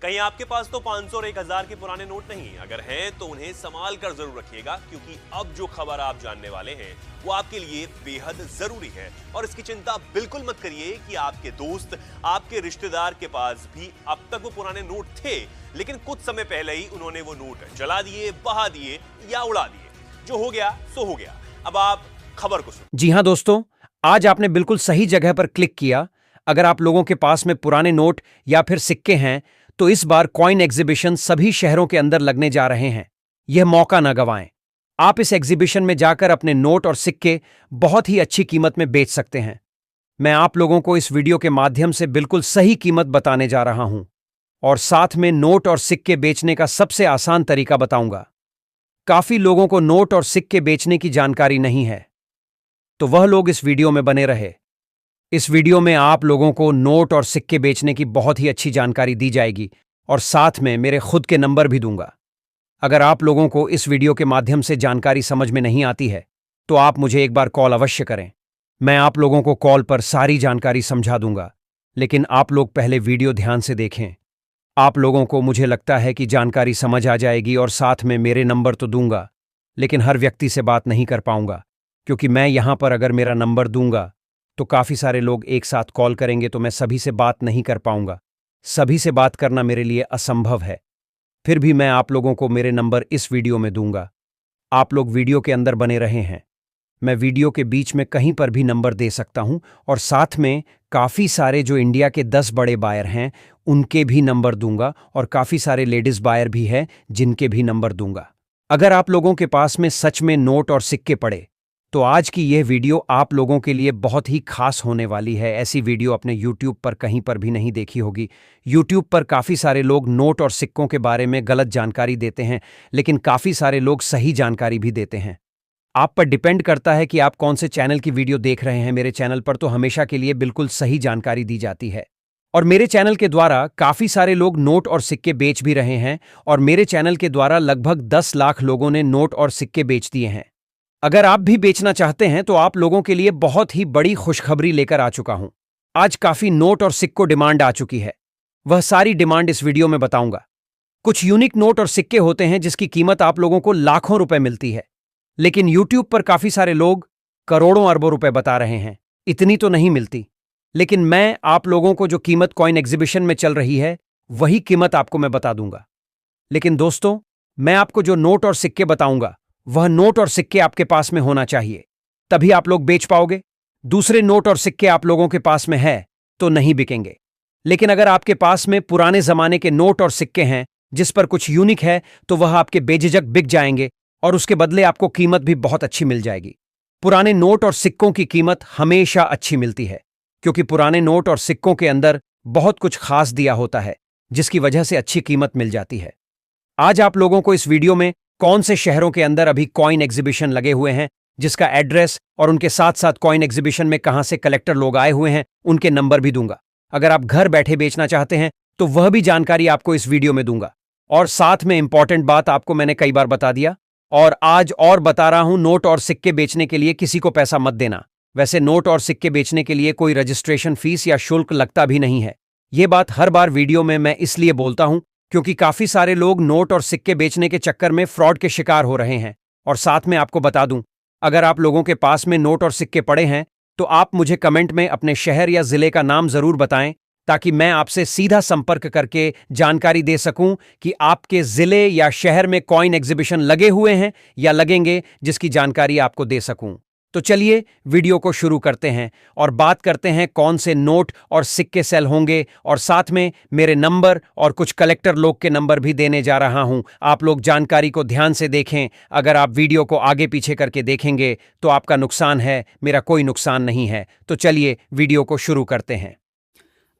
कहीं आपके पास तो 500 और 1000 के पुराने नोट नहीं, अगर हैं तो उन्हें संभाल कर जरूर रखिएगा, क्योंकि अब जो खबर आप जानने वाले हैं वो आपके लिए बेहद जरूरी है। और इसकी चिंता बिल्कुल मत करिए कि आपके दोस्त, आपके रिश्तेदार के पास भी अब तक वो पुराने नोट थे, लेकिन कुछ समय पहले ही उन्होंने वो नोट जला दिए, बहा दिए या उड़ा दिए। जो हो गया सो हो गया। अब आप खबर को सुनो। जी हां दोस्तों, आज आपने बिल्कुल सही जगह पर क्लिक किया। अगर आप लोगों के पास में पुराने नोट या फिर सिक्के हैं तो इस बार कॉइन एग्जीबिशन सभी शहरों के अंदर लगने जा रहे हैं। यह मौका ना गंवाएं। आप इस एग्जीबिशन में जाकर अपने नोट और सिक्के बहुत ही अच्छी कीमत में बेच सकते हैं। मैं आप लोगों को इस वीडियो के माध्यम से बिल्कुल सही कीमत बताने जा रहा हूं और साथ में नोट और सिक्के बेचने का सबसे आसान तरीका बताऊंगा। काफी लोगों को नोट और सिक्के बेचने की जानकारी नहीं है, तो वह लोग इस वीडियो में बने रहे। इस वीडियो में आप लोगों को नोट और सिक्के बेचने की बहुत ही अच्छी जानकारी दी जाएगी और साथ में मेरे खुद के नंबर भी दूंगा। अगर आप लोगों को इस वीडियो के माध्यम से जानकारी समझ में नहीं आती है तो आप मुझे एक बार कॉल अवश्य करें। मैं आप लोगों को कॉल पर सारी जानकारी समझा दूंगा, लेकिन आप लोग पहले वीडियो ध्यान से देखें। आप लोगों को मुझे लगता है कि जानकारी समझ आ जाएगी और साथ में मेरे नंबर तो दूंगा, लेकिन हर व्यक्ति से बात नहीं कर पाऊंगा, क्योंकि मैं यहां पर अगर मेरा नंबर दूंगा तो काफी सारे लोग एक साथ कॉल करेंगे तो मैं सभी से बात नहीं कर पाऊंगा। सभी से बात करना मेरे लिए असंभव है। फिर भी मैं आप लोगों को मेरे नंबर इस वीडियो में दूंगा। आप लोग वीडियो के अंदर बने रहे हैं। मैं वीडियो के बीच में कहीं पर भी नंबर दे सकता हूं और साथ में काफी सारे जो इंडिया के 10 बड़े बायर हैं उनके भी नंबर दूंगा और काफी सारे लेडीज बायर भी हैं जिनके भी नंबर दूंगा। अगर आप लोगों के पास में सच में नोट और सिक्के पड़े तो आज की यह वीडियो आप लोगों के लिए बहुत ही खास होने वाली है। ऐसी वीडियो अपने YouTube पर कहीं पर भी नहीं देखी होगी। YouTube पर काफ़ी सारे लोग नोट और सिक्कों के बारे में गलत जानकारी देते हैं, लेकिन काफ़ी सारे लोग सही जानकारी भी देते हैं। आप पर डिपेंड करता है कि आप कौन से चैनल की वीडियो देख रहे हैं। मेरे चैनल पर तो हमेशा के लिए बिल्कुल सही जानकारी दी जाती है और मेरे चैनल के द्वारा काफ़ी सारे लोग नोट और सिक्के बेच भी रहे हैं और मेरे चैनल के द्वारा लगभग 10 लाख लोगों ने नोट और सिक्के बेच दिए हैं। अगर आप भी बेचना चाहते हैं तो आप लोगों के लिए बहुत ही बड़ी खुशखबरी लेकर आ चुका हूं। आज काफी नोट और सिक्कों डिमांड आ चुकी है। वह सारी डिमांड इस वीडियो में बताऊंगा। कुछ यूनिक नोट और सिक्के होते हैं जिसकी कीमत आप लोगों को लाखों रुपए मिलती है, लेकिन YouTube पर काफी सारे लोग करोड़ों अरबों रुपए बता रहे हैं। इतनी तो नहीं मिलती, लेकिन मैं आप लोगों को जो कीमत कॉइन एग्जीबिशन में चल रही है वही कीमत आपको मैं बता दूंगा। लेकिन दोस्तों, मैं आपको जो नोट और सिक्के बताऊंगा वह नोट और सिक्के आपके पास में होना चाहिए, तभी आप लोग बेच पाओगे। दूसरे नोट और सिक्के आप लोगों के पास में है तो नहीं बिकेंगे। लेकिन अगर आपके पास में पुराने जमाने के नोट और सिक्के हैं जिस पर कुछ यूनिक है तो वह आपके बेझिझक बिक जाएंगे और उसके बदले आपको कीमत भी बहुत अच्छी मिल जाएगी। पुराने नोट और सिक्कों की कीमत हमेशा अच्छी मिलती है, क्योंकि पुराने नोट और सिक्कों के अंदर बहुत कुछ खास दिया होता है जिसकी वजह से अच्छी कीमत मिल जाती है। आज आप लोगों को इस वीडियो में कौन से शहरों के अंदर अभी कॉइन एग्जीबिशन लगे हुए हैं, जिसका एड्रेस और उनके साथ साथ कॉइन एग्जीबिशन में कहां से कलेक्टर लोग आए हुए हैं उनके नंबर भी दूंगा। अगर आप घर बैठे बेचना चाहते हैं तो वह भी जानकारी आपको इस वीडियो में दूंगा। और साथ में इंपॉर्टेंट बात आपको मैंने कई बार बता दिया और आज और बता रहा हूं, नोट और सिक्के बेचने के लिए किसी को पैसा मत देना। वैसे नोट और सिक्के बेचने के लिए कोई रजिस्ट्रेशन फीस या शुल्क लगता भी नहीं है। यह बात हर बार वीडियो में मैं इसलिए बोलता हूं क्योंकि काफी सारे लोग नोट और सिक्के बेचने के चक्कर में फ्रॉड के शिकार हो रहे हैं। और साथ में आपको बता दूं, अगर आप लोगों के पास में नोट और सिक्के पड़े हैं तो आप मुझे कमेंट में अपने शहर या जिले का नाम जरूर बताएं, ताकि मैं आपसे सीधा संपर्क करके जानकारी दे सकूं कि आपके जिले या शहर में कॉइन एग्जीबिशन लगे हुए हैं या लगेंगे, जिसकी जानकारी आपको दे सकूं। तो चलिए वीडियो को शुरू करते हैं और बात करते हैं कौन से नोट और सिक्के सेल होंगे, और साथ में मेरे नंबर और कुछ कलेक्टर लोग के नंबर भी देने जा रहा हूं। आप लोग जानकारी को ध्यान से देखें। अगर आप वीडियो को आगे पीछे करके देखेंगे तो आपका नुकसान है, मेरा कोई नुकसान नहीं है। तो चलिए वीडियो को शुरू करते हैं।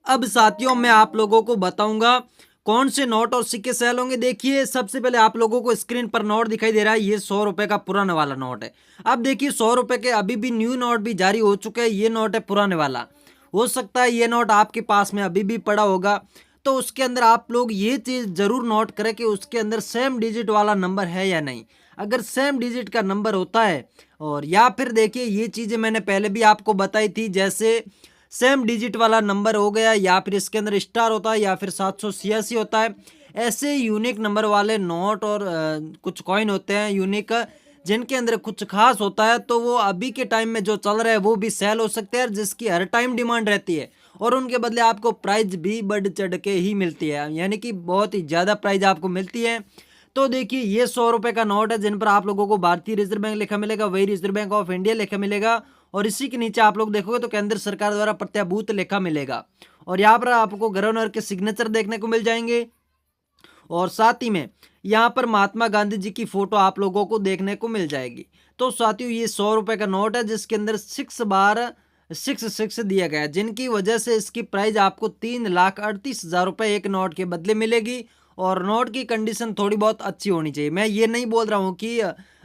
अब साथियों, मैं आप लोगों को बताऊंगा कौन से नोट और सिक्के सेल होंगे। देखिए, सबसे पहले आप लोगों को स्क्रीन पर नोट दिखाई दे रहा है, ये 100 रुपए का पुराने वाला नोट है। अब देखिए, 100 रुपए के अभी भी न्यू नोट भी जारी हो चुके हैं। ये नोट है पुराने वाला। हो सकता है ये नोट आपके पास में अभी भी पड़ा होगा, तो उसके अंदर आप लोग ये चीज जरूर नोट करें कि उसके अंदर सेम डिजिट वाला नंबर है या नहीं। अगर सेम डिजिट का नंबर होता है, और या फिर देखिए, ये चीजें मैंने पहले भी आपको बताई थी, जैसे सेम डिजिट वाला नंबर हो गया, या फिर इसके अंदर स्टार होता है, या फिर 786 होता है। ऐसे यूनिक नंबर वाले नोट और कुछ कॉइन होते हैं यूनिक, जिनके अंदर कुछ खास होता है, तो वो अभी के टाइम में जो चल रहा है वो भी सेल हो सकते हैं, जिसकी हर टाइम डिमांड रहती है, और उनके बदले आपको प्राइस भी बढ़ चढ़ के ही मिलती है, यानी कि बहुत ही ज़्यादा प्राइस आपको मिलती है। तो देखिए ये 100 रुपये का नोट है, जिन पर आप लोगों को भारतीय रिजर्व बैंक लिखा मिलेगा, वही रिजर्व बैंक ऑफ इंडिया लिखा मिलेगा, और इसी के नीचे आप लोग देखोगे तो केंद्र सरकार द्वारा प्रत्याभूत लिखा मिलेगा, और यहाँ पर आपको गवर्नर के सिग्नेचर देखने को मिल जाएंगे, और साथ ही में यहाँ पर महात्मा गांधी जी की फोटो आप लोगों को देखने को मिल जाएगी। तो साथियों ये 100 रुपये का नोट है, जिसके अंदर 6 बार 6 दिया गया है, जिनकी वजह से इसकी प्राइस आपको 3,38,000 रुपये एक नोट के बदले मिलेगी। और नोट की कंडीशन थोड़ी बहुत अच्छी होनी चाहिए। मैं ये नहीं बोल रहा हूँ कि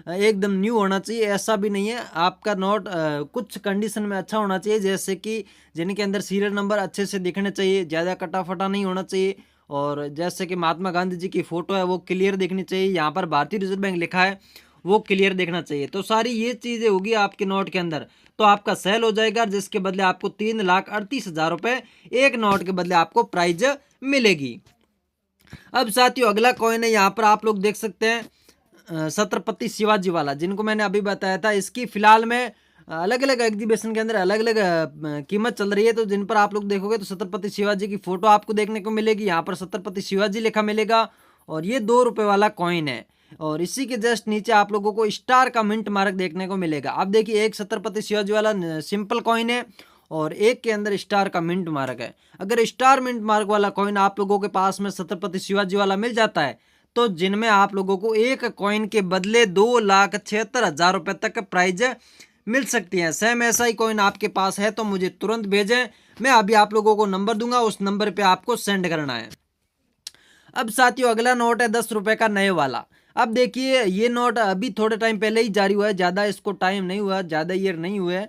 एकदम न्यू होना चाहिए, ऐसा भी नहीं है। आपका नोट कुछ कंडीशन में अच्छा होना चाहिए, जैसे कि जिनके अंदर सीरियल नंबर अच्छे से दिखने चाहिए, ज़्यादा कटा फटा नहीं होना चाहिए, और जैसे कि महात्मा गांधी जी की फ़ोटो है वो क्लियर दिखनी चाहिए, यहाँ पर भारतीय रिजर्व बैंक लिखा है वो क्लियर देखना चाहिए। तो सारी ये चीज़ें होगी आपके नोट के अंदर, तो आपका सेल हो जाएगा, जिसके बदले आपको 3,38,000 रुपये एक नोट के बदले आपको प्राइज मिलेगी। अब साथियों अगला कॉइन है, यहाँ पर आप लोग देख सकते हैं छत्रपति शिवाजी वाला, जिनको मैंने अभी बताया था। इसकी फिलहाल में अलग अलग एग्जीबिशन के अंदर अलग अलग कीमत चल रही है, तो जिन पर आप लोग देखोगे तो छत्रपति शिवाजी की फोटो आपको देखने को मिलेगी, यहाँ पर छत्रपति शिवाजी लिखा मिलेगा, और ये 2 रुपये वाला कॉइन है। और इसी के जस्ट नीचे आप लोगों को स्टार का मिंट मार्क देखने को मिलेगा। अब देखिए एक छत्रपति शिवाजी वाला सिंपल कॉइन है, और एक के अंदर स्टार का मिंट मार्क है। अगर स्टार मिंट मार्क वाला कॉइन आप लोगों के पास में छत्रपति शिवाजी वाला मिल जाता है, तो जिनमें आप लोगों को एक कॉइन के बदले 2,76,000 रुपये तक प्राइज मिल सकती है। सेम ऐसा ही कॉइन आपके पास है तो मुझे तुरंत भेजें, मैं अभी आप लोगों को नंबर दूंगा, उस नंबर पे आपको सेंड करना है। अब साथियों अगला नोट है 10 रुपये का नए वाला। अब देखिए ये नोट अभी थोड़े टाइम पहले ही जारी हुआ है, ज़्यादा इसको टाइम नहीं हुआ, ज़्यादा ईयर नहीं हुए,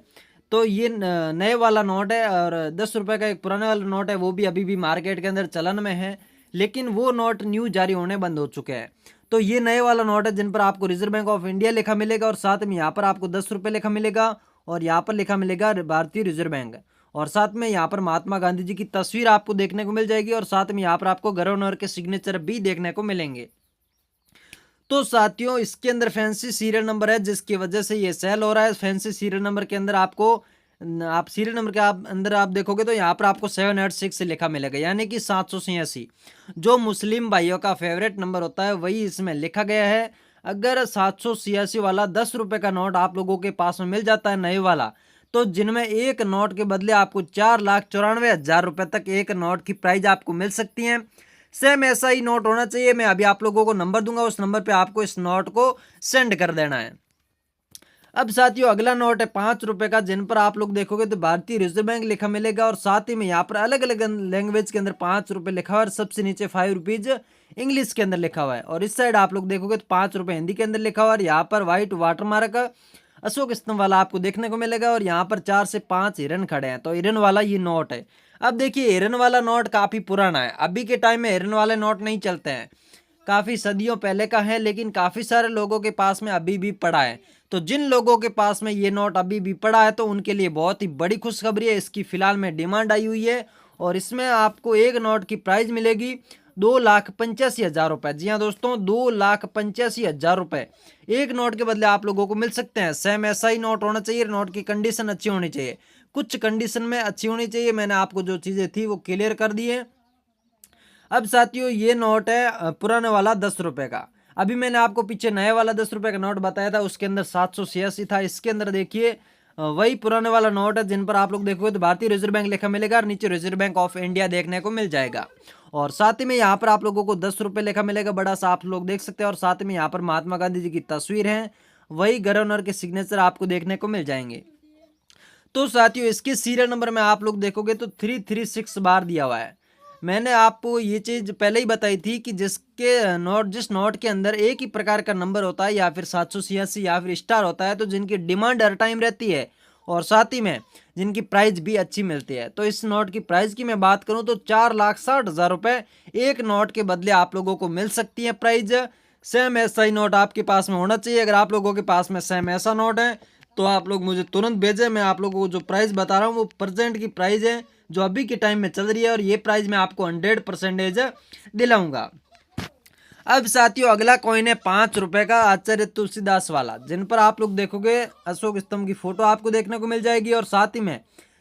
तो ये नए वाला नोट है। और 10 रुपये का एक पुराना वाला नोट है, वो भी अभी भी मार्केट के अंदर चलन में है, लेकिन वो नोट न्यू जारी होने बंद हो चुके हैं। तो ये नए वाला नोट है, जिन पर आपको रिजर्व बैंक ऑफ इंडिया लिखा मिलेगा, और साथ में यहाँ पर आपको 10 रुपये लिखा मिलेगा, और यहाँ पर लिखा मिलेगा भारतीय रिजर्व बैंक, और साथ में यहाँ पर महात्मा गांधी जी की तस्वीर आपको देखने को मिल जाएगी, और साथ में यहाँ पर आपको गवर्नर के सिग्नेचर भी देखने को मिलेंगे। तो साथियों इसके अंदर फैंसी सीरियल नंबर है, जिसकी वजह से ये सेल हो रहा है। फैंसी सीरियल नंबर के अंदर आपको आप सीरियल नंबर के अंदर आप देखोगे तो यहाँ पर आपको 786 लिखा मिलेगा, यानी कि 786 जो मुस्लिम भाइयों का फेवरेट नंबर होता है वही इसमें लिखा गया है। अगर 786 वाला 10 रुपये का नोट आप लोगों के पास में मिल जाता है नए वाला, तो जिनमें एक नोट के बदले आपको 4,94,000 रुपये तक एक नोट की प्राइज आपको मिल सकती है। सेम ऐसा ही नोट होना चाहिए। मैं अभी आप लोगों को नंबर दूंगा, उस नंबर पे आपको इस नोट को सेंड कर देना है। अब साथियों अगला नोट है 5 रुपये का, जिन पर आप लोग देखोगे तो भारतीय रिजर्व बैंक लिखा मिलेगा, और साथ ही में यहाँ पर अलग अलग लैंग्वेज के अंदर 5 रुपये लिखा हुआ है, और सबसे नीचे 5 रुपीज इंग्लिश के अंदर लिखा हुआ है, और इस साइड आप लोग देखोगे तो 5 रुपये हिंदी के अंदर लिखा हुआ है। यहाँ पर व्हाइट वाटरमार्क अशोक स्तंभ वाला आपको देखने को मिलेगा, और यहाँ पर 4 से 5 हिरन खड़े हैं, तो हिरन वाला ये नोट है। अब देखिए हिरन वाला नोट काफ़ी पुराना है, अभी के टाइम में हिरन वाले नोट नहीं चलते हैं, काफ़ी सदियों पहले का है, लेकिन काफ़ी सारे लोगों के पास में अभी भी पड़ा है। तो जिन लोगों के पास में ये नोट अभी भी पड़ा है, तो उनके लिए बहुत ही बड़ी खुशखबरी है। इसकी फ़िलहाल में डिमांड आई हुई है, और इसमें आपको एक नोट की प्राइस मिलेगी 2,85,000 रुपये। जी हाँ दोस्तों, 2,85,000 रुपये एक नोट के बदले आप लोगों को मिल सकते हैं। सेम ऐसा ही नोट होना चाहिए, नोट की कंडीशन अच्छी होनी चाहिए, कुछ कंडीशन में अच्छी होनी चाहिए। मैंने आपको जो चीज़ें थी वो क्लियर कर दी है। अब साथियों ये नोट है पुराने वाला 10 रुपये का। अभी मैंने आपको पीछे नए वाला 10 रुपये का नोट बताया था, उसके अंदर 786 था। इसके अंदर देखिए वही पुराने वाला नोट है, जिन पर आप लोग देखोगे तो भारतीय रिजर्व बैंक लिखा मिलेगा, और नीचे रिजर्व बैंक ऑफ इंडिया देखने को मिल जाएगा, और साथ ही में यहाँ पर आप लोगों को 10 रुपये लिखा मिलेगा, बड़ा सा आप लोग देख सकते हैं, और साथ में यहाँ पर महात्मा गांधी जी की तस्वीर है, वही गवर्नर के सिग्नेचर आपको देखने को मिल जाएंगे। तो साथियों इसके सीरियल नंबर में आप लोग देखोगे तो 336 बार दिया हुआ है। मैंने आपको ये चीज़ पहले ही बताई थी कि जिस नोट के अंदर एक ही प्रकार का नंबर होता है, या फिर 786 या फिर स्टार होता है, तो जिनकी डिमांड हर टाइम रहती है, और साथ ही में जिनकी प्राइस भी अच्छी मिलती है। तो इस नोट की प्राइस की मैं बात करूं तो 4,60,000 रुपये एक नोट के बदले आप लोगों को मिल सकती है प्राइस। सेम ऐसा ही नोट आपके पास में होना चाहिए। अगर आप लोगों के पास में सेम ऐसा नोट है तो आप लोग मुझे तुरंत भेजें। मैं आप लोगों को जो प्राइस बता रहा हूँ वो प्रेजेंट की प्राइस है जो अभी के टाइम में चल रही है, और ये प्राइस मैं आपको 100% दिलाऊंगा। अब साथियों अगला कॉइन है 5 रुपए का आचार्य तुलसीदास वाला, जिन पर आप लोग देखोगे अशोक स्तंभ की फोटो आपको देखने को मिल जाएगी, और साथ ही में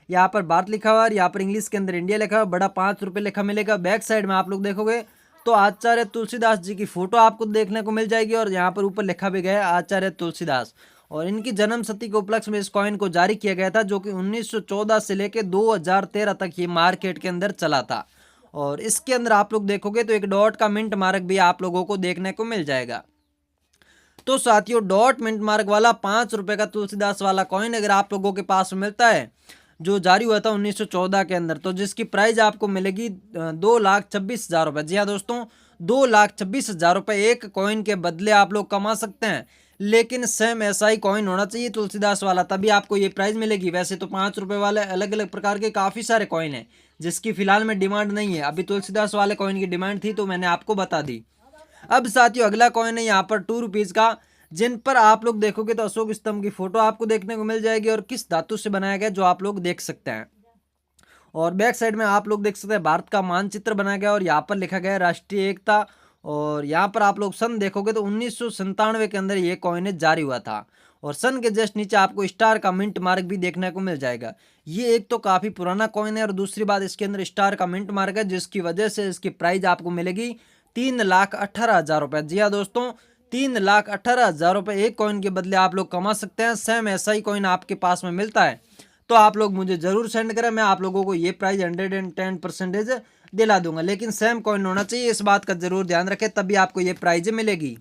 यहाँ पर भारत लिखा हुआ है, यहाँ पर इंग्लिश के अंदर इंडिया लिखा हुआ, बड़ा 5 रुपए लिखा मिलेगा। बैक साइड में आप लोग देखोगे तो आचार्य तुलसीदास जी की फोटो आपको देखने को मिल जाएगी, और यहाँ पर ऊपर लिखा भी गया है आचार्य तुलसीदास। और इनकी जन्म शती के उपलक्ष्य में इस कॉइन को जारी किया गया था, जो कि 1914 से लेकर 2013 तक ये मार्केट के अंदर चला था। और इसके अंदर आप लोग देखोगे तो एक डॉट का मिंट मार्क भी आप लोगों को देखने को मिल जाएगा। तो साथियों डॉट मिंट मार्क वाला 5 रुपए का तुलसीदास वाला कॉइन अगर आप लोगों के पास मिलता है, जो जारी हुआ था 1914 के अंदर, तो जिसकी प्राइस आपको मिलेगी 2,26,000 रुपए। जी हाँ दोस्तों, 2,26,000 रुपए एक कॉइन के बदले आप लोग कमा सकते हैं। लेकिन सेम ऐसा ही कॉइन होना चाहिए तुलसीदास वाला, तभी आपको ये प्राइस मिलेगी। वैसे तो 5 रुपए वाले अलग अलग प्रकार के काफ़ी सारे कॉइन हैं जिसकी फिलहाल में डिमांड नहीं है। अभी तुलसीदास वाले कॉइन की डिमांड थी तो मैंने आपको बता दी। अब साथियों अगला कॉइन है यहाँ पर 2 रुपीज़ का, जिन पर आप लोग देखोगे तो अशोक स्तंभ की फोटो आपको देखने को मिल जाएगी, और किस धातु से बनाया गया जो आप लोग देख सकते हैं। और बैक साइड में आप लोग देख सकते हैं भारत का मानचित्र बनाया गया, और यहाँ पर लिखा गया है राष्ट्रीय एकता। और यहाँ पर आप लोग सन देखोगे तो 1997 के अंदर ये कॉइन जारी हुआ था, और सन के जस्ट नीचे आपको स्टार का मिंट मार्क भी देखने को मिल जाएगा। ये एक तो काफ़ी पुराना कॉइन है, और दूसरी बात इसके अंदर स्टार का मिंट मार्क है, जिसकी वजह से इसकी प्राइस आपको मिलेगी 3,18,000 रुपये। जी हाँ दोस्तों, 3,18,000 रुपये एक कॉइन के बदले आप लोग कमा सकते हैं। सेम ऐसा ही कॉइन आपके पास में मिलता है तो आप लोग मुझे ज़रूर सेंड करें, मैं आप लोगों को ये प्राइस 110% दिला दूंगा। लेकिन सेम कॉइन होना चाहिए, इस बात का जरूर ध्यान रखें, तभी आपको ये प्राइज मिलेगी।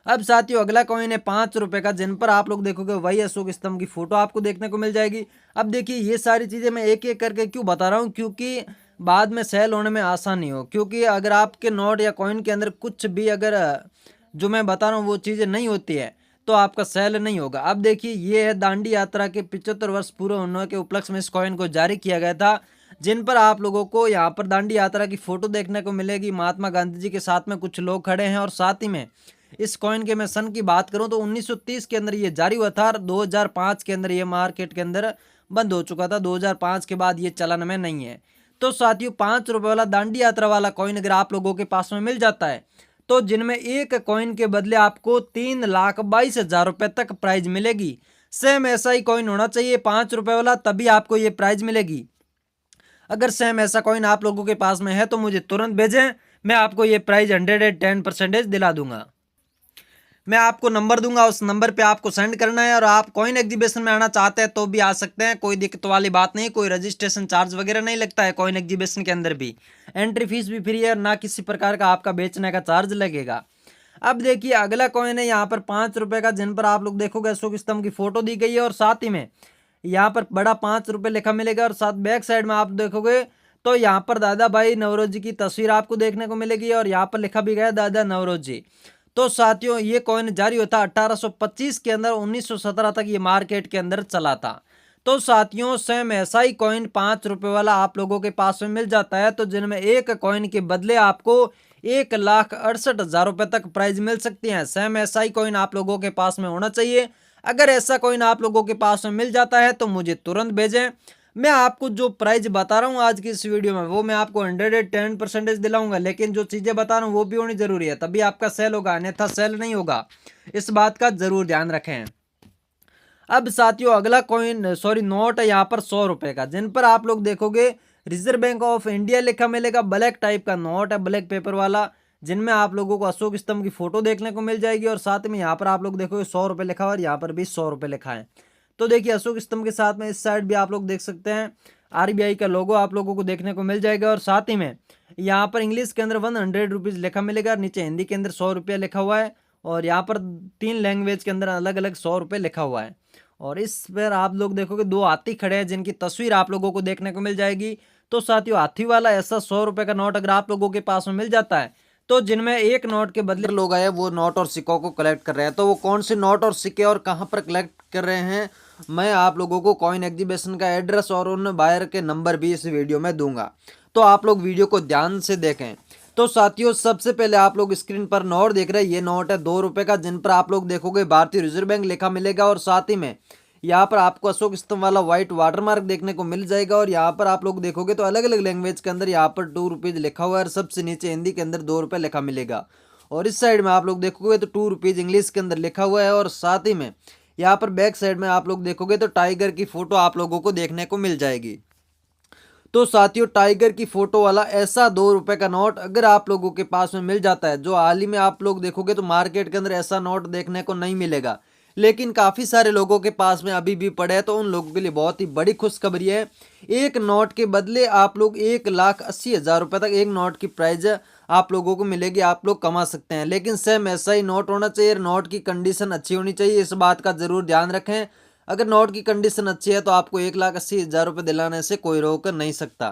अब साथियों अगला कॉइन है 5 रुपए का, जिन पर आप लोग देखोगे वही अशोक स्तंभ की फोटो आपको देखने को मिल जाएगी। अब देखिए ये सारी चीज़ें मैं एक एक करके क्यों बता रहा हूँ, क्योंकि बाद में सेल होने में आसानी हो। क्योंकि अगर आपके नोट या कॉइन के अंदर कुछ भी अगर जो मैं बता रहा हूँ वो चीज़ें नहीं होती है तो आपका सेल नहीं होगा। अब देखिए ये है दांडी यात्रा के 75 वर्ष पूरे होने के उपलक्ष्य में इस कॉइन को जारी किया गया था, जिन पर आप लोगों को यहाँ पर दांडी यात्रा की फोटो देखने को मिलेगी। महात्मा गांधी जी के साथ में कुछ लोग खड़े हैं, और साथ ही में इस कॉइन के मैं सन की बात करूं तो 1930 के अंदर ये जारी हुआ था, और 2005 के अंदर ये मार्केट के अंदर बंद हो चुका था। 2005 के बाद ये चलन में नहीं है। तो साथियों 5 रुपए वाला दांडी यात्रा वाला कॉइन अगर आप लोगों के पास में मिल जाता है तो जिनमें एक कॉइन के बदले आपको 3,22,000 रुपए तक प्राइज मिलेगी। सेम ऐसा ही कॉइन होना चाहिए 5 रुपए वाला, तभी आपको ये प्राइज मिलेगी। अगर सेम ऐसा कॉइन आप लोगों के पास में है तो मुझे तुरंत भेजें, मैं आपको ये प्राइस 110% दिला दूंगा। मैं आपको नंबर दूंगा, उस नंबर पे आपको सेंड करना है। और आप कॉइन एग्जीबिशन में आना चाहते हैं तो भी आ सकते हैं, कोई दिक्कत वाली बात नहीं। कोई रजिस्ट्रेशन चार्ज वगैरह नहीं लगता है कॉइन एग्जीबिशन के अंदर भी। एंट्री फीस भी फ्री है, ना किसी प्रकार का आपका बेचने का चार्ज लगेगा। अब देखिए अगला कॉइन है यहाँ पर 5 रुपए का, जिन पर आप लोग देखोगे अशोक स्तंभ की फोटो दी गई है, और साथ ही में यहाँ पर बड़ा 5 रुपए लिखा मिलेगा। और साथ बैक साइड में आप देखोगे तो यहाँ पर दादा भाई नवरोजी की तस्वीर आपको देखने को मिलेगी, और यहाँ पर लिखा भी गया दादा नवरोजी। तो साथियों ये कॉइन जारी होता 1825 के अंदर, 1917 तक ये मार्केट के अंदर चला था। तो साथियों सेम ऐसा ही कॉइन 5 रुपए वाला आप लोगों के पास में मिल जाता है, तो जिनमें एक कॉइन के बदले आपको 1,68,000 रुपए तक प्राइज मिल सकती है। सेम ऐसा ही कॉइन आप लोगों के पास में होना चाहिए। अगर ऐसा कॉइन आप लोगों के पास में मिल जाता है तो मुझे तुरंत भेजें। मैं आपको जो प्राइस बता रहा हूँ आज की इस वीडियो में वो मैं आपको 110% दिलाऊंगा, लेकिन जो चीज़ें बता रहा हूँ वो भी होनी जरूरी है, तभी आपका सेल होगा, अन्यथा सेल नहीं होगा। इस बात का जरूर ध्यान रखें। अब साथियों अगला कॉइन नोट है यहाँ पर 100 रुपए का, जिन पर आप लोग देखोगे रिजर्व बैंक ऑफ इंडिया लिखा मिलेगा। ब्लैक टाइप का नोट है, ब्लैक पेपर वाला, जिनमें आप लोगों को अशोक स्तंभ की फोटो देखने को मिल जाएगी। और साथ में यहाँ पर आप लोग देखोगे 100 रुपये लिखा हुआ है, और यहाँ पर भी 100 रुपये लिखा है। तो देखिए अशोक स्तंभ के साथ में इस साइड भी आप लोग देख सकते हैं RBI का लोगो आप लोगों को देखने को मिल जाएगा। और साथ ही में यहाँ पर इंग्लिश के अंदर 100 रुपीज़ लिखा मिलेगा, नीचे हिंदी के अंदर 100 रुपया लिखा हुआ है, और यहाँ पर 3 लैंग्वेज के अंदर अलग अलग 100 रुपये लिखा हुआ है। और इस पर आप लोग देखोगे 2 हाथी खड़े हैं, जिनकी तस्वीर आप लोगों को देखने को मिल जाएगी। तो साथियों हाथी वाला ऐसा 100 रुपये का नोट अगर आप लोगों के पास में मिल जाता है तो जिनमें एक नोट के बदले लोग आए वो नोट और सिक्कों को कलेक्ट कर रहे हैं, तो वो कौन से नोट और सिक्के और कहाँ पर कलेक्ट कर रहे हैं मैं आप लोगों को कॉइन एग्जीबिशन का एड्रेस और उन बायर के नंबर भी इस वीडियो में दूंगा। तो आप लोग वीडियो को ध्यान से देखें। तो साथियों सबसे पहले आप लोग स्क्रीन पर नोट देख रहे हैं, ये नोट है 2 रुपए का, जिन पर आप लोग देखोगे भारतीय रिजर्व बैंक लिखा मिलेगा और साथ ही में यहाँ पर आपको अशोक स्तंभ वाला व्हाइट वाटरमार्क देखने को मिल जाएगा। और यहाँ पर आप लोग देखोगे तो अलग अलग लैंग्वेज के अंदर यहाँ पर 2 रुपीज लिखा हुआ है और सबसे नीचे हिंदी के अंदर 2 रुपए लिखा मिलेगा। और इस साइड में आप लोग देखोगे तो 2 रुपीज इंग्लिश के अंदर लिखा हुआ है और साथ ही में यहाँ पर बैक साइड में आप लोग देखोगे तो टाइगर की फोटो आप लोगों को देखने को मिल जाएगी। तो साथियों टाइगर की फोटो वाला ऐसा 2 रुपए का नोट अगर आप लोगों के पास में मिल जाता है, जो हाल ही में आप लोग देखोगे तो मार्केट के अंदर ऐसा नोट देखने को नहीं मिलेगा, लेकिन काफी सारे लोगों के पास में अभी भी पड़े हैं, तो उन लोगों के लिए बहुत ही बड़ी खुशखबरी है। एक नोट के बदले आप लोग 1,80,000 रुपए तक एक नोट की प्राइस आप लोगों को मिलेगी, आप लोग कमा सकते हैं। लेकिन सेम ऐसा ही नोट होना चाहिए, नोट की कंडीशन अच्छी होनी चाहिए, इस बात का जरूर ध्यान रखें। अगर नोट की कंडीशन अच्छी है तो आपको 1,80,000 रुपये दिलाने से कोई रोक नहीं सकता।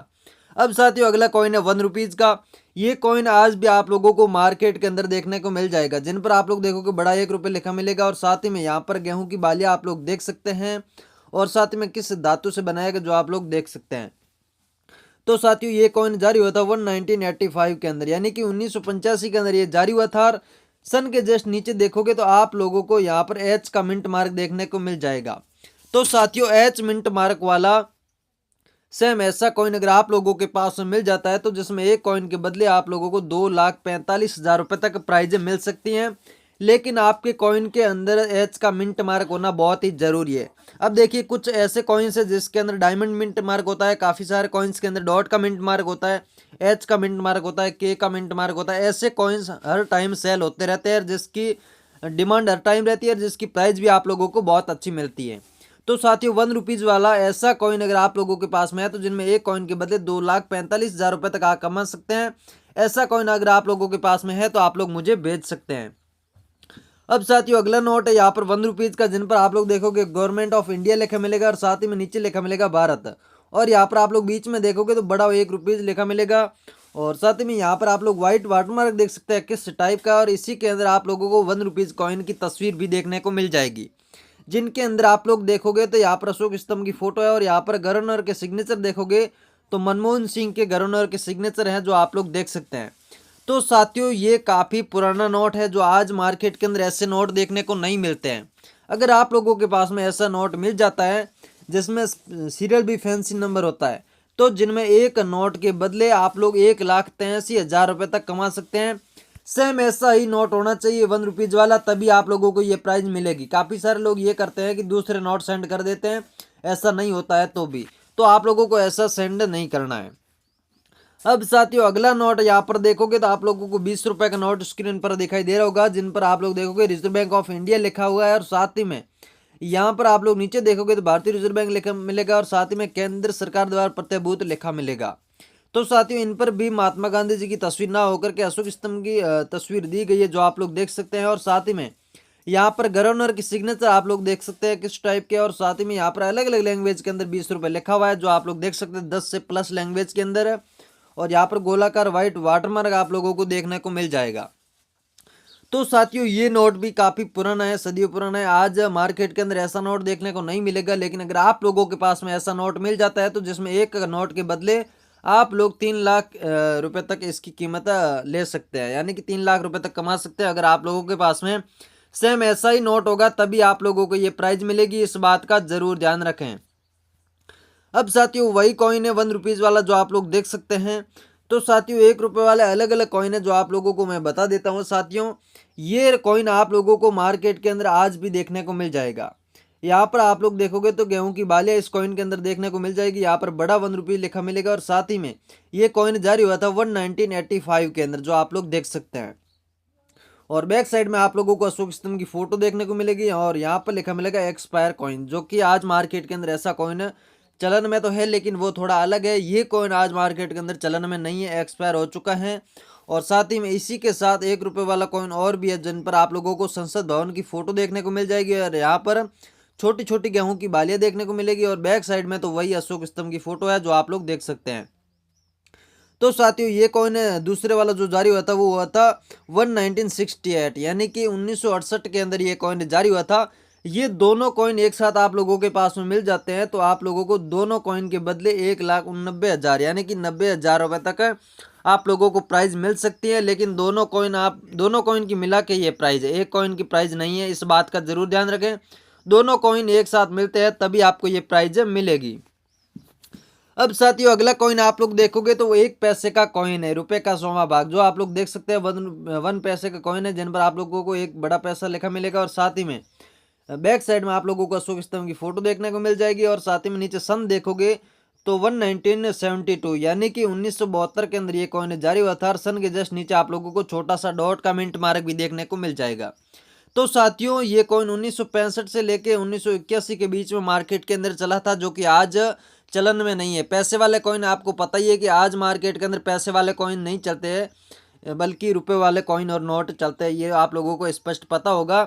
अब साथियों अगला कॉइन है 1 रुपीज का। ये कॉइन आज भी आप लोगों को मार्केट के अंदर देखने को मिल जाएगा, जिन पर आप लोग देखोगे बड़ा 1 रुपये लिखा मिलेगा और साथ ही में यहाँ पर गेहूं की बालियां आप लोग देख सकते हैं और साथ ही में किस धातु से बनाया गया जो आप लोग देख सकते हैं। तो साथियों ये कॉइन जारी हुआ था 1985 के अंदर, यानी कि 1985 के अंदर ये जारी हुआ था। सन के जस्ट नीचे देखोगे तो आप लोगों को यहाँ पर एच का मिंट मार्क देखने को मिल जाएगा। तो साथियों एच मिंट मार्क वाला सेम ऐसा कॉइन अगर आप लोगों के पास में मिल जाता है तो जिसमें एक कॉइन के बदले आप लोगों को 2,45,000 रुपए तक प्राइजें मिल सकती हैं, लेकिन आपके कॉइन के अंदर एच का मिंट मार्क होना बहुत ही जरूरी है। अब देखिए कुछ ऐसे कॉइन्स है जिसके अंदर डायमंड मिंट मार्क होता है, काफी सारे कॉइन्स के अंदर डॉट का मिंट मार्क होता है, एच का मिंट मार्क होता है, के का मिंट मार्क होता है। ऐसे कॉइन्स हर टाइम सेल होते रहते हैं, जिसकी डिमांड हर टाइम रहती है, जिसकी प्राइस भी आप लोगों को बहुत अच्छी मिलती है। तो साथियों 1 रुपीज वाला ऐसा कॉइन अगर आप लोगों के पास में है तो जिनमें एक कॉइन के बदले 2,45,000 रुपए तक आप कमा सकते हैं। ऐसा कॉइन अगर आप लोगों के पास में है तो आप लोग मुझे भेज सकते हैं। अब साथियों अगला नोट है यहाँ पर 1 रुपीज का, जिन पर आप लोग देखोगे गवर्नमेंट ऑफ इंडिया लिखा मिलेगा और साथ ही में नीचे लिखा मिलेगा भारत, और यहाँ पर आप लोग बीच में देखोगे तो बड़ा 1 रुपीज लिखा मिलेगा और साथ ही में यहाँ पर आप लोग व्हाइट वाटरमार्क देख सकते हैं किस टाइप का, और इसी के अंदर आप लोगों को 1 रुपीज कॉइन की तस्वीर भी देखने को मिल जाएगी, जिनके अंदर आप लोग देखोगे तो यहाँ पर अशोक स्तंभ की फोटो है और यहाँ पर गवर्नर के सिग्नेचर देखोगे तो मनमोहन सिंह के गवर्नर के सिग्नेचर हैं जो आप लोग देख सकते हैं। तो साथियों ये काफी पुराना नोट है, जो आज मार्केट के अंदर ऐसे नोट देखने को नहीं मिलते हैं। अगर आप लोगों के पास में ऐसा नोट मिल जाता है जिसमें सीरियल भी फैंसी नंबर होता है, तो जिनमें एक नोट के बदले आप लोग 1,83,000 रुपए तक कमा सकते हैं। सेम ऐसा ही नोट होना चाहिए 1 रुपीज वाला, तभी आप लोगों को ये प्राइज मिलेगी। काफी सारे लोग ये करते हैं कि दूसरे नोट सेंड कर देते हैं, ऐसा नहीं होता है तो आप लोगों को ऐसा सेंड नहीं करना है। अब साथियों अगला नोट यहाँ पर देखोगे तो आप लोगों को 20 रुपए का नोट स्क्रीन पर दिखाई दे रहा होगा, जिन पर आप लोग देखोगे रिजर्व बैंक ऑफ इंडिया लिखा हुआ है और साथ ही में यहाँ पर आप लोग नीचे देखोगे तो भारतीय रिजर्व बैंक लिखा मिलेगा और साथ ही में केंद्र सरकार द्वारा प्रतिभूत लिखा मिलेगा। तो साथियों इन पर भी महात्मा गांधी जी की तस्वीर ना होकर के अशोक स्तंभ की तस्वीर दी गई है, जो आप लोग देख सकते हैं, और साथ ही में यहाँ पर गवर्नर की सिग्नेचर आप लोग देख सकते हैं किस टाइप के, और साथ ही में यहाँ पर अलग अलग लैंग्वेज के अंदर 20 रुपए लिखा हुआ है, जो आप लोग देख सकते हैं 10 से प्लस लैंग्वेज के अंदर है, और यहाँ पर गोलाकार व्हाइट वाटरमार्क आप लोगों को देखने को मिल जाएगा। तो साथियों ये नोट भी काफी पुराना है, सदियों पुराना है, आज मार्केट के अंदर ऐसा नोट देखने को नहीं मिलेगा। लेकिन अगर आप लोगों के पास में ऐसा नोट मिल जाता है तो जिसमें एक नोट के बदले आप लोग 3 लाख रुपए तक इसकी कीमत ले सकते हैं, यानी कि 3 लाख रुपए तक कमा सकते हैं। अगर आप लोगों के पास में सेम ऐसा ही नोट होगा तभी आप लोगों को ये प्राइज मिलेगी, इस बात का जरूर ध्यान रखें। अब साथियों वही कॉइन है 1 रुपीज वाला जो आप लोग देख सकते हैं। तो साथियों 1 रुपए वाले अलग अलग कॉइन है जो आप लोगों को मैं बता देता हूँ। साथियों ये कॉइन आप लोगों को मार्केट के अंदर आज भी देखने को मिल जाएगा। यहाँ पर आप लोग देखोगे तो गेहूं की बालियां इस कॉइन के अंदर देखने को मिल जाएगी, यहाँ पर बड़ा 1 रुपये लिखा मिलेगा और साथ ही में ये कॉइन जारी हुआ था 1985 के अंदर, जो आप लोग देख सकते हैं। और बैक साइड में आप लोगों को अशोक स्तंभ की फोटो देखने को मिलेगी और यहाँ पर लिखा मिलेगा एक्सपायर कॉइन, जो कि आज मार्केट के अंदर ऐसा कॉइन चलन में तो है लेकिन वो थोड़ा अलग है। ये कॉइन आज मार्केट के अंदर चलन में नहीं है, एक्सपायर हो चुका है। और साथ ही में इसी के साथ 1 रुपये वाला कॉइन और भी है, जिन पर आप लोगों को संसद भवन की फोटो देखने को मिल जाएगी और यहाँ पर छोटी छोटी गेहूं की बालियां देखने को मिलेगी, और बैक साइड में तो वही अशोक स्तंभ की फोटो है जो आप लोग देख सकते हैं। तो साथियों ये कॉइन दूसरे वाला जो जारी हुआ था वो हुआ था 1968, यानी कि 1968 के अंदर ये कॉइन जारी हुआ था। ये दोनों कॉइन एक साथ आप लोगों के पास में मिल जाते हैं तो आप लोगों को दोनों कॉइन के बदले 1,89,000 यानी कि 90,000 रुपए तक आप लोगों को प्राइस मिल सकती है, लेकिन दोनों कॉइन की मिला के ये प्राइस है, एक कॉइन की प्राइस नहीं है, इस बात का जरूर ध्यान रखें। दोनों कॉइन एक साथ मिलते हैं तभी आपको ये प्राइस मिलेगी। अब साथियों अगला कॉइन आप लोग देखोगे तो वो 1 पैसे का कॉइन है, रुपए का 100वां भाग, जो आप लोग देख सकते हैं 1 पैसे का कॉइन है, जिन पर आप लोगों को एक बड़ा पैसा लिखा मिलेगा और साथ ही में बैक साइड में आप लोगों को अशोक स्तंभ की फोटो देखने को मिल जाएगी और साथ ही में नीचे सन देखोगे तो 1972 यानी कि 1972 के अंदर ये कॉइन जारी हुआ था और सन के जस्ट नीचे आप लोगों को छोटा सा डॉट का मिंट मार्क भी देखने को मिल जाएगा। तो साथियों ये कॉइन 1965 से लेके 1981 के बीच में मार्केट के अंदर चला था, जो कि आज चलन में नहीं है। पैसे वाले कॉइन आपको पता ही है कि आज मार्केट के अंदर पैसे वाले कॉइन नहीं चलते हैं, बल्कि रुपए वाले कॉइन और नोट चलते हैं, ये आप लोगों को स्पष्ट पता होगा।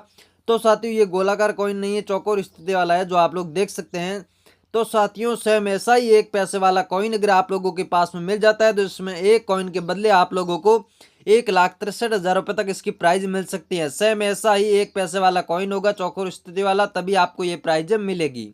तो साथियों ये गोलाकार कॉइन नहीं है, चौकोर स्थिति वाला है, जो आप लोग देख सकते हैं। तो साथियों सेम ऐसा ही 1 पैसे वाला कॉइन अगर आप लोगों के पास में मिल जाता है तो इसमें एक कॉइन के बदले आप लोगों को 1,63,000 रुपये तक इसकी प्राइज मिल सकती है। सेम ऐसा ही 1 पैसे वाला कॉइन होगा, चौकोर स्थिति वाला, तभी आपको ये प्राइज मिलेगी।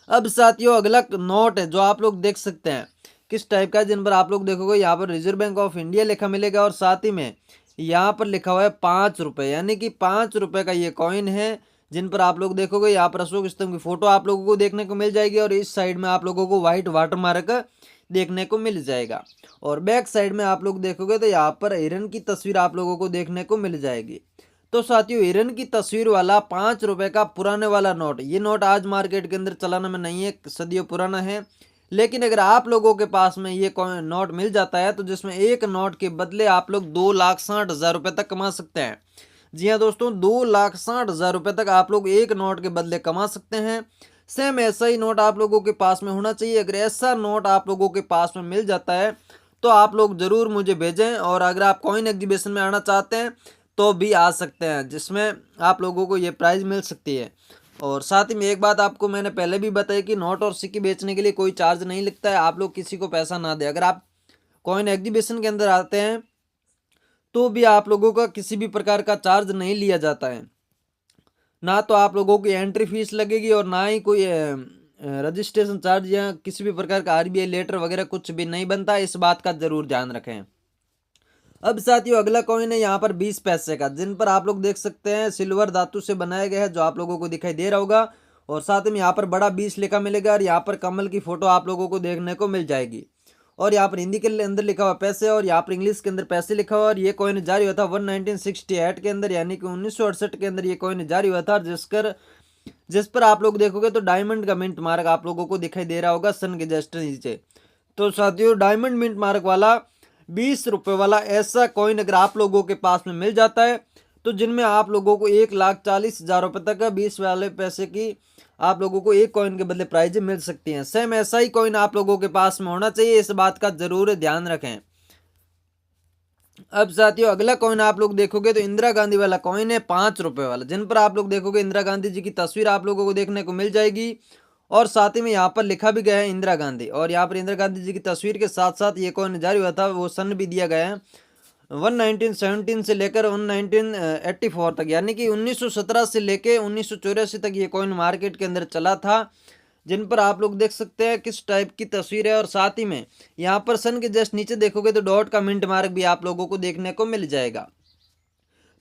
अब साथियों अगला नोट है जो आप लोग देख सकते हैं किस टाइप का, जिन पर आप लोग देखोगे यहाँ पर रिजर्व बैंक ऑफ इंडिया लिखा मिलेगा और साथ ही में यहाँ पर लिखा हुआ है 5 रुपये, यानी कि 5 रुपये का ये कॉइन है, जिन पर आप लोग देखोगे यहाँ पर अशोक स्तंभ की फोटो आप लोगों को देखने को मिल जाएगी और इस साइड में आप लोगों को व्हाइट वाटर मार्क देखने को मिल जाएगा और बैक साइड में आप लोग देखोगे तो यहाँ पर हिरन की तस्वीर आप लोगों को देखने को मिल जाएगी। तो साथियों हिरन की तस्वीर वाला 5 रुपये का पुराने वाला नोट, ये नोट आज मार्केट के अंदर चलाने में नहीं है, सदियों पुराना है, लेकिन अगर आप लोगों के पास में ये नोट मिल जाता है तो जिसमें एक नोट के बदले आप लोग 2,60,000 रुपये तक कमा सकते हैं। जी हाँ दोस्तों, 2,60,000 रुपये तक आप लोग एक नोट के बदले कमा सकते हैं। सेम ऐसा ही नोट आप लोगों के पास में होना चाहिए। अगर ऐसा नोट आप लोगों के पास में मिल जाता है तो आप लोग ज़रूर मुझे भेजें, और अगर आप कॉइन एग्जीबिशन में आना चाहते हैं तो भी आ सकते हैं, जिसमें आप लोगों को ये प्राइज़ मिल सकती है। और साथ ही में एक बात आपको मैंने पहले भी बताई कि नोट और सिक्के बेचने के लिए कोई चार्ज नहीं लगता है, आप लोग किसी को पैसा ना दें। अगर आप कॉइन एग्जीबिशन के अंदर आते हैं तो भी आप लोगों का किसी भी प्रकार का चार्ज नहीं लिया जाता है, ना तो आप लोगों की एंट्री फीस लगेगी और ना ही कोई रजिस्ट्रेशन चार्ज या किसी भी प्रकार का आरबीआई लेटर वगैरह कुछ भी नहीं बनता, इस बात का जरूर ध्यान रखें। अब साथियों अगला कॉइन है यहाँ पर 20 पैसे का, जिन पर आप लोग देख सकते हैं सिल्वर धातु से बनाया गया है, जो आप लोगों को दिखाई दे रहा होगा और साथ में यहाँ पर बड़ा 20 लिखा मिलेगा और यहाँ पर कमल की फोटो आप लोगों को देखने को मिल जाएगी और यहाँ पर हिंदी के अंदर लिखा हुआ पैसे और यहाँ पर इंग्लिश के अंदर पैसे लिखा हुआ। और ये कॉइन जारी हुआ था 1968 के अंदर, यानी कि 1968 के अंदर ये कॉइन जारी हुआ था, जिस पर आप लोग देखोगे तो डायमंड का मिंट मार्क आप लोगों को दिखाई दे रहा होगा सन के जस्ट नीचे। तो साथियों डायमंड मिंट मार्क वाला 20 रुपये वाला ऐसा कॉइन अगर आप लोगों के पास में मिल जाता है तो जिनमें आप लोगों को 1,40,000 रुपये तक 20 वाले पैसे की आप लोगों को एक कॉइन के बदले प्राइज मिल सकती हैं। सेम ऐसा ही कॉइन आप लोगों के पास में होना चाहिए, इस बात का जरूर ध्यान रखें। अब साथियों अगला कॉइन आप लोग देखोगे तो इंदिरा गांधी वाला कॉइन है 5 रुपये वाला, जिन पर आप लोग देखोगे इंदिरा गांधी जी की तस्वीर आप लोगों को देखने को मिल जाएगी और साथ ही में यहाँ पर लिखा भी गया है इंदिरा गांधी, और यहाँ पर इंदिरा गांधी जी की तस्वीर के साथ साथ ये कॉइन जारी हुआ था, वो सन भी दिया गया है 1917 से लेकर 1984 तक, यानी कि 1917 से लेकर 1984 तक ये कॉइन मार्केट के अंदर चला था, जिन पर आप लोग देख सकते हैं किस टाइप की तस्वीर है। और साथ ही में यहाँ पर सन के जस्ट नीचे देखोगे तो डॉट का मिंट मार्क भी आप लोगों को देखने को मिल जाएगा।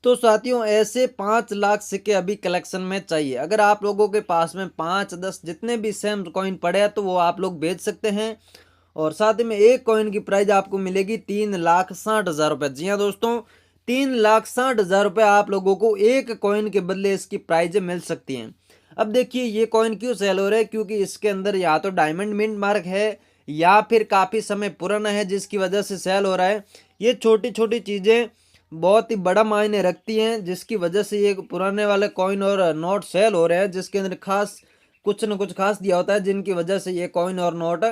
तो साथियों ऐसे 5 लाख सिक्के अभी कलेक्शन में चाहिए। अगर आप लोगों के पास में 5-10 जितने भी सेम कॉइन पड़े हैं तो वो आप लोग बेच सकते हैं, और साथ ही में एक कॉइन की प्राइस आपको मिलेगी 3,60,000 रुपये। जी हाँ दोस्तों, 3,60,000 रुपये आप लोगों को एक कॉइन के बदले इसकी प्राइज मिल सकती हैं। अब देखिए ये कॉइन क्यों सेल हो रहा है, क्योंकि इसके अंदर या तो डायमंड मिंट मार्क है या फिर काफ़ी समय पुराना है, जिसकी वजह से सेल हो रहा है। ये छोटी छोटी चीज़ें बहुत ही बड़ा मायने रखती हैं, जिसकी वजह से ये पुराने वाले कॉइन और नोट सेल हो रहे हैं, जिसके अंदर कुछ न कुछ खास दिया होता है, जिनकी वजह से ये कॉइन और नोट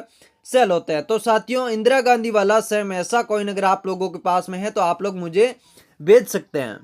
सेल होते हैं। तो साथियों इंदिरा गांधी वाला सेम ऐसा कॉइन अगर आप लोगों के पास में है तो आप लोग मुझे भेज सकते हैं।